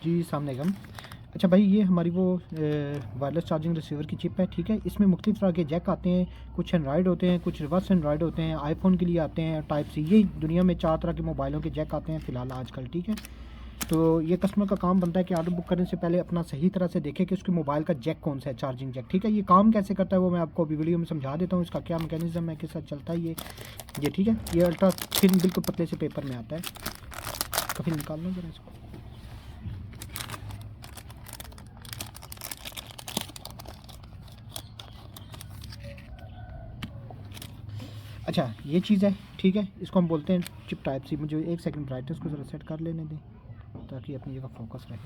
जी अस्सलाम वालेकुम। अच्छा भाई, ये हमारी वो वायरलेस चार्जिंग रिसीवर की चिप है, ठीक है। इसमें मुख्तलिफ तरह के जैक आते हैं, कुछ एंड्रॉयड होते हैं, कुछ रिवर्स एंड्रॉयड होते हैं, आईफोन के लिए आते हैं टाइप सी। ये दुनिया में 4 तरह के मोबाइलों के जैक आते हैं फ़िलहाल आजकल, ठीक है। तो ये कस्टमर का काम बनता है कि ऑर्डर बुक करने से पहले अपना सही तरह से देखें कि उसके मोबाइल का जैक कौन सा है, चार्जिंग जैक, ठीक है। ये काम कैसे करता है वो मैं आपको अभी वीडियो में समझा देता हूँ। इसका क्या मैकेनिज्म है, किस साथ चलता है ये ठीक है। ये अल्ट्रा थिन बिल्कुल पतले से पेपर में आता है। कभी निकाल लो जरा इसको। अच्छा, ये चीज़ है, ठीक है। इसको हम बोलते हैं चिप टाइप सी। मुझे एक सेकंड ब्राइटनेस को ज़रा सेट कर लेने दें ताकि अपनी जगह फोकस रहे,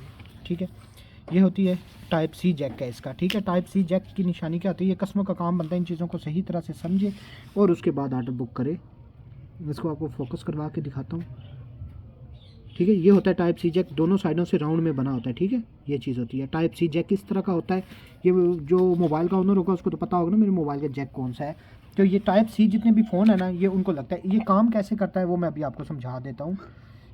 ठीक है। ये होती है टाइप सी जैक है इसका, ठीक है। टाइप सी जैक की निशानी क्या होती है? ये कस्टमर का काम बनता है इन चीज़ों को सही तरह से समझे और उसके बाद ऑर्डर बुक करे। इसको आपको फोकस करवा के दिखाता हूँ, ठीक है। ये होता है टाइप सी जैक, दोनों साइडों से राउंड में बना होता है, ठीक है। ये चीज़ होती है टाइप सी जैक। किस तरह का होता है ये, जो मोबाइल का ओनर होगा उसको तो पता होगा ना मेरे मोबाइल का जैक कौन सा है। तो ये टाइप सी जितने भी फ़ोन है ना, ये उनको लगता है। ये काम कैसे करता है वो मैं अभी आपको समझा देता हूँ।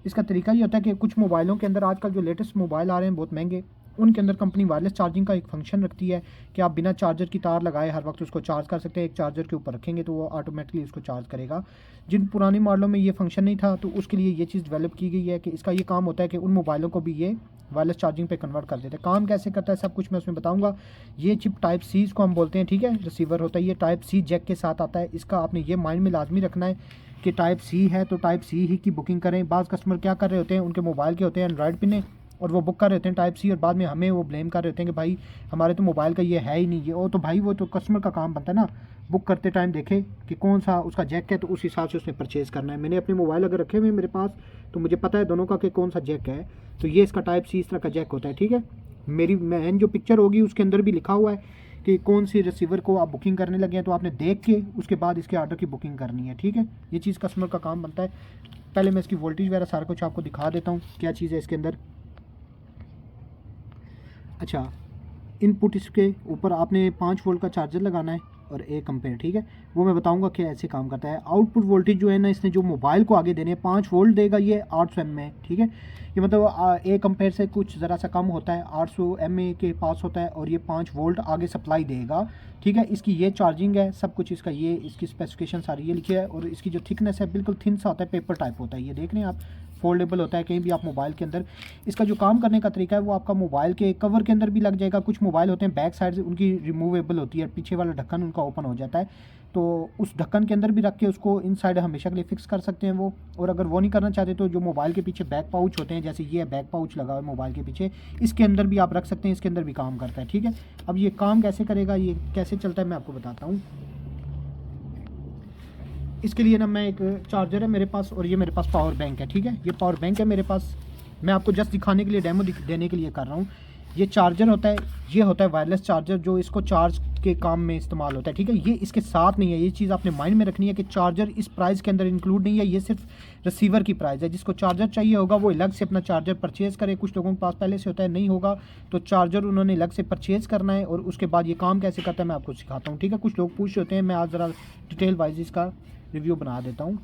इसका तरीका ये होता है कि कुछ मोबाइलों के अंदर आजकल जो लेटेस्ट मोबाइल आ रहे हैं बहुत महंगे, उनके अंदर कंपनी वायरलेस चार्जिंग का एक फंक्शन रखती है कि आप बिना चार्जर की तार लगाए हर वक्त उसको चार्ज कर सकते हैं। एक चार्जर के ऊपर रखेंगे तो वो ऑटोमेटिकली उसको चार्ज करेगा। जिन पुराने मॉडलों में ये फंक्शन नहीं था तो उसके लिए ये चीज़ डेवलप की गई है कि इसका ये काम होता है कि उन मोबाइलों को भी ये वायरलेस चार्जिंग पे कन्वर्ट कर देते हैं। काम कैसे करता है सब कुछ मैं उसमें बताऊंगा। ये चिप टाइप सी इसको हम बोलते हैं, ठीक है। रिसीवर होता है ये टाइप सी जैक के साथ आता है। इसका आपने ये माइंड में लाजमी रखना है कि टाइप सी है तो टाइप सी ही की बुकिंग करें। बाज़ कस्टमर क्या कर रहे होते हैं, उनके मोबाइल के होते हैं एंड्रॉयड पिन और वो बुक कर रहे होते हैं टाइप सी, और बाद में हमें वो ब्लेम कर रहे होते हैं कि भाई हमारे तो मोबाइल का ये है ही नहीं। ये ओ तो भाई वो तो कस्टमर का काम बनता है ना, बुक करते टाइम देखे कि कौन सा उसका जैक है तो उस हिसाब से उसने परचेज़ करना है। मैंने अपने मोबाइल अगर रखे हुए मेरे पास तो मुझे पता है दोनों का कि कौन सा जैक है। तो ये इसका टाइप सी इस तरह का जैक होता है, ठीक है। मेरी मैन जो पिक्चर होगी उसके अंदर भी लिखा हुआ है कि कौन सी रिसीवर को आप बुकिंग करने लगे हैं, तो आपने देख के उसके बाद इसके ऑर्डर की बुकिंग करनी है, ठीक है। ये चीज़ कस्टमर का काम बनता है। पहले मैं इसकी वोल्टेज वगैरह सारा कुछ आपको दिखा देता हूँ क्या चीज़ है इसके अंदर। अच्छा, इनपुट इसके ऊपर आपने 5 वोल्ट का चार्जर लगाना है और 1 एम्पेयर, ठीक है। वो मैं बताऊंगा कि ऐसे काम करता है। आउटपुट वोल्टेज जो है ना, इसने जो मोबाइल को आगे देने 5 वोल्ट देगा, ये 800 एम में, ठीक है। ये मतलब 1 एम्पेयर से कुछ ज़रा सा कम होता है, 800 एम के पास होता है और ये 5 वोल्ट आगे सप्लाई देगा, ठीक है। इसकी ये चार्जिंग है, सब कुछ इसका, ये इसकी स्पेसिफिकेशन सारी ये लिखी है। और इसकी जो थिकनेस है बिल्कुल थिन सा होता है, पेपर टाइप होता है। ये देख रहे हैं आप, फोल्डेबल होता है कहीं भी आप मोबाइल के अंदर। इसका जो काम करने का तरीका है वो आपका मोबाइल के कवर के अंदर भी लग जाएगा। कुछ मोबाइल होते हैं बैक साइड से उनकी रिमूवेबल होती है, पीछे वाला ढक्कन उनका ओपन हो जाता है, तो उस ढक्कन के अंदर भी रख के उसको इनसाइड हमेशा के लिए फिक्स कर सकते हैं वो। और अगर वो नहीं करना चाहते तो जो मोबाइल के पीछे बैक पाउच होते हैं, जैसे ये बैक पाउच लगा हुआ है मोबाइल के पीछे, इसके अंदर भी आप रख सकते हैं, इसके अंदर भी काम करता है, ठीक है। अब ये काम कैसे करेगा, ये कैसे चलता है मैं आपको बताता हूँ। इसके लिए ना मैं एक चार्जर है मेरे पास और ये मेरे पास पावर बैंक है, ठीक है। ये पावर बैंक है मेरे पास, मैं आपको जस्ट दिखाने के लिए, डेमो देने के लिए कर रहा हूँ। ये चार्जर होता है, ये होता है वायरलेस चार्जर जो इसको चार्ज के काम में इस्तेमाल होता है, ठीक है। ये इसके साथ नहीं है, ये चीज़ आपने माइंड में रखनी है कि चार्जर इस प्राइस के अंदर इंक्लूड नहीं है, ये सिर्फ रिसीवर की प्राइस है। जिसको चार्जर चाहिए होगा वो अलग से अपना चार्जर परचेज़ करे। कुछ लोगों के पास पहले से होता है, नहीं होगा तो चार्जर उन्होंने अलग से परचेज़ करना है। और उसके बाद ये काम कैसे करता है मैं आपको सिखाता हूँ, ठीक है। कुछ लोग पूछ होते हैं, मैं आज ज़रा डिटेल वाइज इसका रिव्यू बना देता हूँ।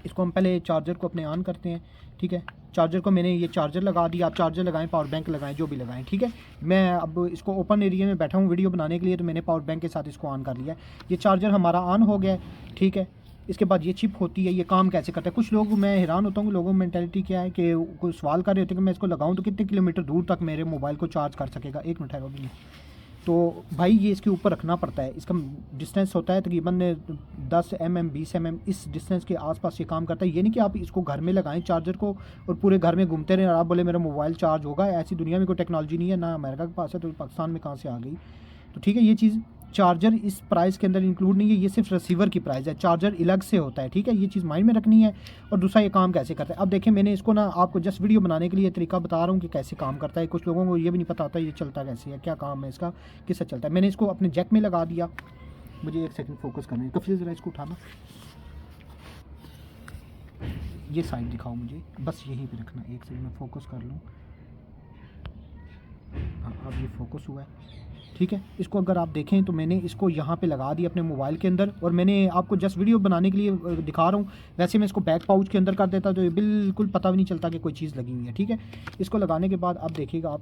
इसको हम पहले चार्जर को अपने ऑन करते हैं, ठीक है। चार्जर को मैंने ये चार्जर लगा दिया, आप चार्जर लगाएं, पावर बैंक लगाएं, जो भी लगाएं, ठीक है। मैं अब इसको ओपन एरिया में बैठा हूँ वीडियो बनाने के लिए, तो मैंने पावर बैंक के साथ इसको ऑन कर लिया। ये चार्जर हमारा ऑन हो गया, ठीक है। इसके बाद ये चिप होती है, ये काम कैसे करता है। कुछ लोग, मैं हैरान होता हूँ लोगों की मैंटेलिटी क्या है कि कोई सवाल कर रहे होते हैं कि मैं इसको लगाऊँ तो कितने किलोमीटर दूर तक मेरे मोबाइल को चार्ज कर सकेगा। एक मिनट है अभी। तो भाई ये इसके ऊपर रखना पड़ता है, इसका डिस्टेंस होता है तकरीबन 10 mm 20 mm, इस डिस्टेंस के आसपास ये काम करता है। ये नहीं कि आप इसको घर में लगाएं चार्जर को और पूरे घर में घूमते रहें और आप बोले मेरा मोबाइल चार्ज होगा। ऐसी दुनिया में कोई टेक्नोलॉजी नहीं है, ना अमेरिका के पास है, तो पाकिस्तान में कहाँ से आ गई। तो ठीक है, ये चीज़ चार्जर इस प्राइस के अंदर इंक्लूड नहीं है, ये सिर्फ रिसीवर की प्राइस है, चार्जर अलग से होता है, ठीक है। ये चीज़ माइंड में रखनी है। और दूसरा ये काम कैसे करता है, अब देखिए मैंने इसको ना आपको जस्ट वीडियो बनाने के लिए तरीका बता रहा हूँ कि कैसे काम करता है। कुछ लोगों को ये भी नहीं पता होता ये चलता कैसे है, क्या काम है इसका, किससे चलता है। मैंने इसको अपने जैक में लगा दिया। मुझे एक सेकंड फोकस करना है, कफिल ज़रा इसको उठाना, ये साइड दिखाओ मुझे, बस यहीं पे रखना। एक सेकंड में फोकस कर लूँ, हाँ अब ये फोकस हुआ है। ठीक है। इसको अगर आप देखें तो मैंने इसको यहाँ पे लगा दिया अपने मोबाइल के अंदर, और मैंने आपको जस्ट वीडियो बनाने के लिए दिखा रहा हूँ। वैसे मैं इसको बैक पाउच के अंदर कर देता तो ये बिल्कुल पता भी नहीं चलता कि कोई चीज़ लगी हुई है। ठीक है, इसको लगाने के बाद अब देखिएगा आप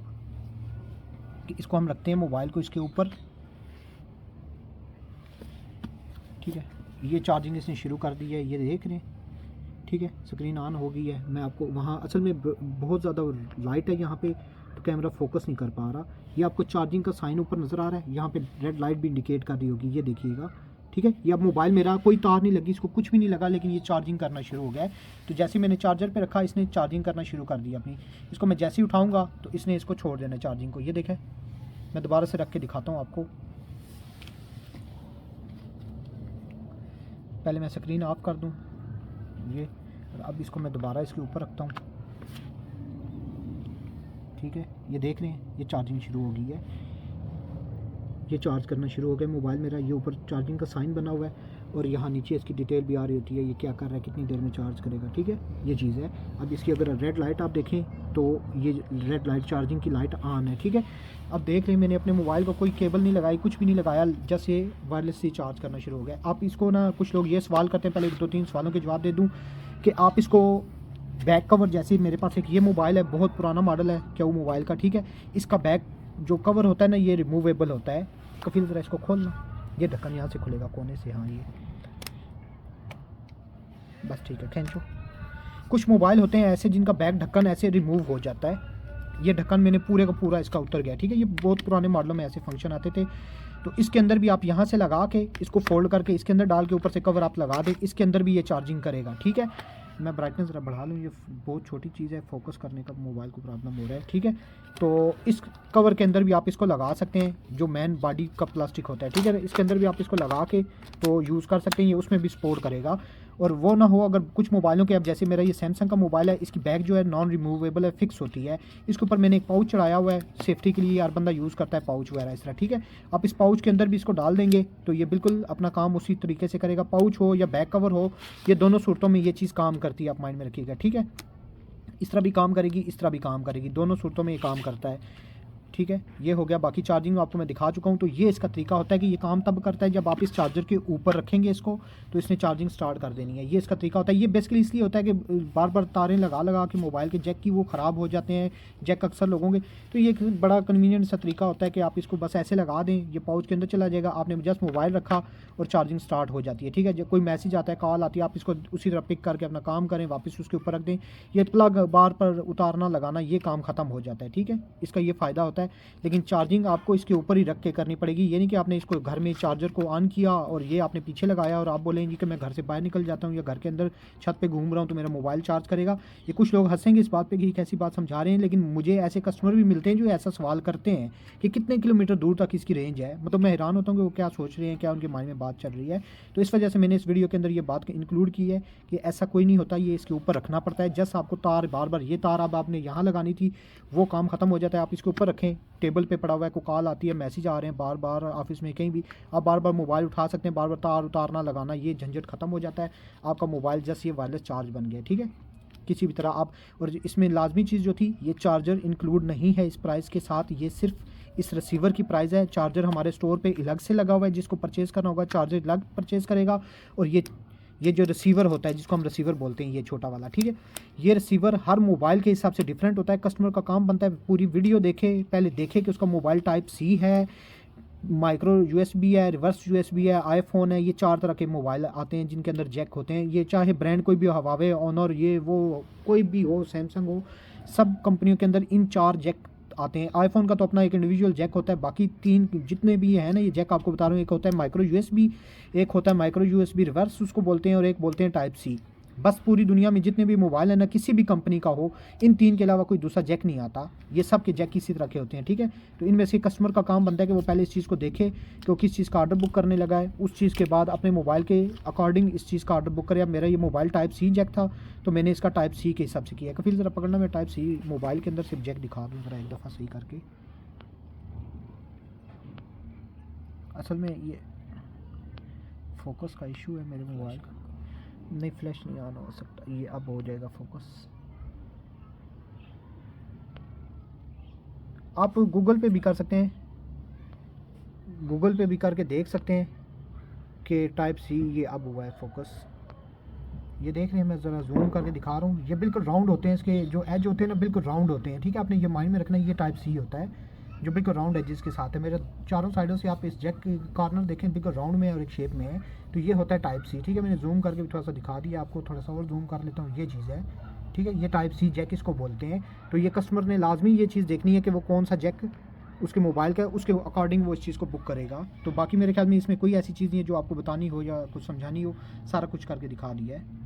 कि इसको हम रखते हैं मोबाइल को इसके ऊपर। ठीक है, ये चार्जिंग इसने शुरू कर दी है, ये देख रहे हैं। ठीक है, स्क्रीन ऑन हो गई है। मैं आपको वहाँ असल में बहुत ज़्यादा लाइट है यहाँ पे, तो कैमरा फोकस नहीं कर पा रहा। ये आपको चार्जिंग का साइन ऊपर नज़र आ रहा है, यहाँ पे रेड लाइट भी इंडिकेट कर रही होगी, ये देखिएगा। ठीक है, ये अब मोबाइल मेरा कोई तार नहीं लगी, इसको कुछ भी नहीं लगा, लेकिन ये चार्जिंग करना शुरू हो गया है। तो जैसे मैंने चार्जर पे रखा, इसने चार्जिंग करना शुरू कर दी अपनी। इसको मैं जैसे ही उठाऊँगा तो इसने इसको छोड़ देना चार्जिंग को। ये देखें, मैं दोबारा से रख के दिखाता हूँ आपको। पहले मैं स्क्रीन ऑफ कर दूँ ये, और अब इसको मैं दोबारा इसके ऊपर रखता हूँ। ठीक है, ये देख रहे हैं, ये चार्जिंग शुरू हो गई है, ये चार्ज करना शुरू हो गया मोबाइल मेरा। ये ऊपर चार्जिंग का साइन बना हुआ है, और यहाँ नीचे इसकी डिटेल भी आ रही होती है, ये क्या कर रहा है, कितनी देर में चार्ज करेगा। ठीक है, ये चीज़ है। अब इसकी अगर रेड लाइट आप देखें तो ये रेड लाइट चार्जिंग की लाइट ऑन है। ठीक है, अब देख रहे हैं मैंने अपने मोबाइल को कोई केबल नहीं लगाई, कुछ भी नहीं लगाया, जस्ट ये वायरलेस से चार्ज करना शुरू हो गया। आप इसको ना, कुछ लोग ये सवाल करते हैं, पहले 2-3 सवालों के जवाब दे दूँ कि आप इसको बैक कवर, जैसे मेरे पास एक ये मोबाइल है, बहुत पुराना मॉडल है क्या वो मोबाइल का। ठीक है, इसका बैक जो कवर होता है ना, ये रिमूवेबल होता है। कफिल ज़रा इसको खोलना, ये ढक्कन यहाँ से खुलेगा कोने से। हाँ, ये बस ठीक है, खींचो। कुछ मोबाइल होते हैं ऐसे जिनका बैक ढक्कन ऐसे रिमूव हो जाता है, ये ढक्कन मैंने पूरे का पूरा इसका उतर गया। ठीक है, ये बहुत पुराने मॉडलों में ऐसे फंक्शन आते थे। तो इसके अंदर भी आप यहाँ से लगा के इसको फोल्ड करके इसके अंदर डाल के ऊपर से कवर आप लगा दें, इसके अंदर भी ये चार्जिंग करेगा। ठीक है, मैं ब्राइटनेस ज़रा बढ़ा लूँ, ये बहुत छोटी चीज़ है, फोकस करने का मोबाइल को प्रॉब्लम हो रहा है। ठीक है, तो इस कवर के अंदर भी आप इसको लगा सकते हैं, जो मेन बॉडी का प्लास्टिक होता है। ठीक है, इसके अंदर भी आप इसको लगा के तो यूज़ कर सकते हैं, ये उसमें भी सपोर्ट करेगा। और वो ना हो, अगर कुछ मोबाइलों के, अब जैसे मेरा ये सैमसंग का मोबाइल है, इसकी बैग जो है नॉन रिमूवेबल है, फिक्स होती है। इसके ऊपर मैंने एक पाउच चढ़ाया हुआ है, सेफ्टी के लिए हर बंदा यूज़ करता है पाउच वगैरह इस तरह। ठीक है, आप इस पाउच के अंदर भी इसको डाल देंगे तो ये बिल्कुल अपना काम उसी तरीके से करेगा। पाउच हो या बैक कवर हो, ये दोनों सूरतों में ये चीज़ काम करती है, आप माइंड में रखिएगा। ठीक है, इस तरह भी काम करेगी, इस तरह भी काम करेगी, दोनों सूरतों में ये काम करता है। ठीक है, ये हो गया। बाकी चार्जिंग आपको मैं दिखा चुका हूँ। तो ये इसका तरीका होता है कि ये काम तब करता है जब आप इस चार्जर के ऊपर रखेंगे इसको, तो इसने चार्जिंग स्टार्ट कर देनी है। ये इसका तरीका होता है। ये बेसिकली इसलिए होता है कि बार बार तारें लगा लगा के मोबाइल के जैक की वो ख़राब हो जाते हैं, जैक अक्सर लोगों के। तो ये एक बड़ा कन्वीनियंट सा तरीका होता है कि आप इसको बस ऐसे लगा दें, ये पाउच के अंदर चला जाएगा, आपने जस्ट मोबाइल रखा और चार्जिंग स्टार्ट हो जाती है। ठीक है, जब कोई मैसेज आता है, कॉल आती है, आप इसको उसी तरह पिक करके अपना काम करें, वापस उसके ऊपर रख दें। ये प्लग बार पर उतारना लगाना, ये काम ख़त्म हो जाता है। ठीक है, इसका ये फ़ायदा होता है। लेकिन चार्जिंग आपको इसके ऊपर ही रख के करनी पड़ेगी। ये नहीं कि आपने इसको घर में चार्जर को ऑन किया और ये आपने पीछे लगाया और आप बोलेंगे कि मैं घर से बाहर निकल जाता हूँ या घर के अंदर छत पे घूम रहा हूँ तो मेरा मोबाइल चार्ज करेगा। ये कुछ लोग हंसेंगे इस बात पे कि कैसी बात समझा रहे हैं, लेकिन मुझे ऐसे कस्टमर भी मिलते हैं जो ऐसा सवाल करते हैं कि कितने किलोमीटर दूर तक इसकी रेंज है। मतलब मैं हैरान होता हूँ कि वो क्या सोच रहे हैं, क्या उनके माइंड में बात चल रही है। तो इस वजह से मैंने इस वीडियो के अंदर ये बात इंक्लूड की है कि ऐसा कोई नहीं होता, ये इसके ऊपर रखना पड़ता है। जस्ट आपको तार बार बार, ये तार अब आपने यहाँ लगानी थी, वो काम ख़त्म हो जाता है। आप इसके ऊपर रखें, टेबल पे पड़ा हुआ है, कोई कॉल आती है, मैसेज आ रहे हैं बार बार ऑफिस में कहीं भी, आप बार बार मोबाइल उठा सकते हैं, बार बार तार उतारना लगाना, ये झंझट खत्म हो जाता है। आपका मोबाइल जस्ट ये वायरलेस चार्ज बन गया। ठीक है, किसी भी तरह आप, और इसमें लाजमी चीज़ जो थी, ये चार्जर इंक्लूड नहीं है इस प्राइस के साथ, ये सिर्फ इस रिसीवर की प्राइस है। चार्जर हमारे स्टोर पे अलग से लगा हुआ है, जिसको परचेज़ करना होगा चार्जर अलग परचेज़ करेगा। और ये जो रिसीवर होता है, जिसको हम रिसीवर बोलते हैं, ये छोटा वाला, ठीक है, ये रिसीवर हर मोबाइल के हिसाब से डिफरेंट होता है। कस्टमर का काम बनता है पूरी वीडियो देखे, पहले देखे कि उसका मोबाइल टाइप सी है, माइक्रो यूएसबी है, रिवर्स यूएसबी है, आईफोन है। ये 4 तरह के मोबाइल आते हैं जिनके अंदर जैक होते हैं। ये चाहे ब्रांड कोई भी हो, हवावे, ऑनर, ये वो कोई भी हो, सैमसंग हो, सब कंपनियों के अंदर इन 4 जैक आते हैं। आईफोन का तो अपना एक इंडिविजुअल जैक होता है, बाकी 3 जितने भी है ना, ये जैक आपको बता रहा हूँ, एक होता है माइक्रो यूएसबी, एक होता है माइक्रो यूएसबी रिवर्स उसको बोलते हैं, और एक बोलते हैं टाइप सी। बस पूरी दुनिया में जितने भी मोबाइल है ना, किसी भी कंपनी का हो, इन 3 के अलावा कोई दूसरा जैक नहीं आता। ये सब के जैक इसी तरह के होते हैं। ठीक है, तो इनमें से कस्टमर का काम बनता है कि वो पहले इस चीज़ को देखे कि वो किस चीज़ का ऑर्डर बुक करने लगा है, उस चीज़ के बाद अपने मोबाइल के अकॉर्डिंग इस चीज़ का ऑर्डर बुक करे। अब मेरा ये मोबाइल टाइप सी जैक था तो मैंने इसका टाइप सी के हिसाब से किया। फिर ज़रा पकड़ना, मैं टाइप सी मोबाइल के अंदर सिर्फ जैक दिखा दूँ ज़रा एक दफ़ा सही करके। असल में ये फोकस का इशू है मेरे मोबाइल का, नहीं फ्लैश नहीं ऑन हो सकता। ये अब हो जाएगा फोकस। आप गूगल पे भी कर सकते हैं, गूगल पे भी करके देख सकते हैं कि टाइप सी ये अब हुआ है फोकस। ये देख रहे हैं, मैं ज़रा जूम करके दिखा रहा हूँ। ये बिल्कुल राउंड होते हैं, इसके जो एज होते हैं ना बिल्कुल राउंड होते हैं, ठीक है। आपने ये माइंड में रखना है, ये टाइप सी होता है जो बिल्कुल राउंड एजेस के साथ है। मेरे चारों साइडों से आप इस जैक की कॉर्नर देखें बिल्कुल राउंड में और एक शेप में है, तो ये होता है टाइप सी, ठीक है। मैंने जूम करके भी थोड़ा सा दिखा दिया आपको, थोड़ा सा और जूम कर लेता हूँ, ये चीज़ है, ठीक है। ये टाइप सी जैक इसको बोलते हैं। तो ये कस्टमर ने लाजमी ये चीज़ देखनी है कि वो कौन सा जैक उसके मोबाइल का, उसके अकॉर्डिंग वो इस चीज़ को बुक करेगा। तो बाकी मेरे ख्याल में इसमें कोई ऐसी चीज़ नहीं है जो आपको बतानी हो या कुछ समझानी हो, सारा कुछ करके दिखा दिया है।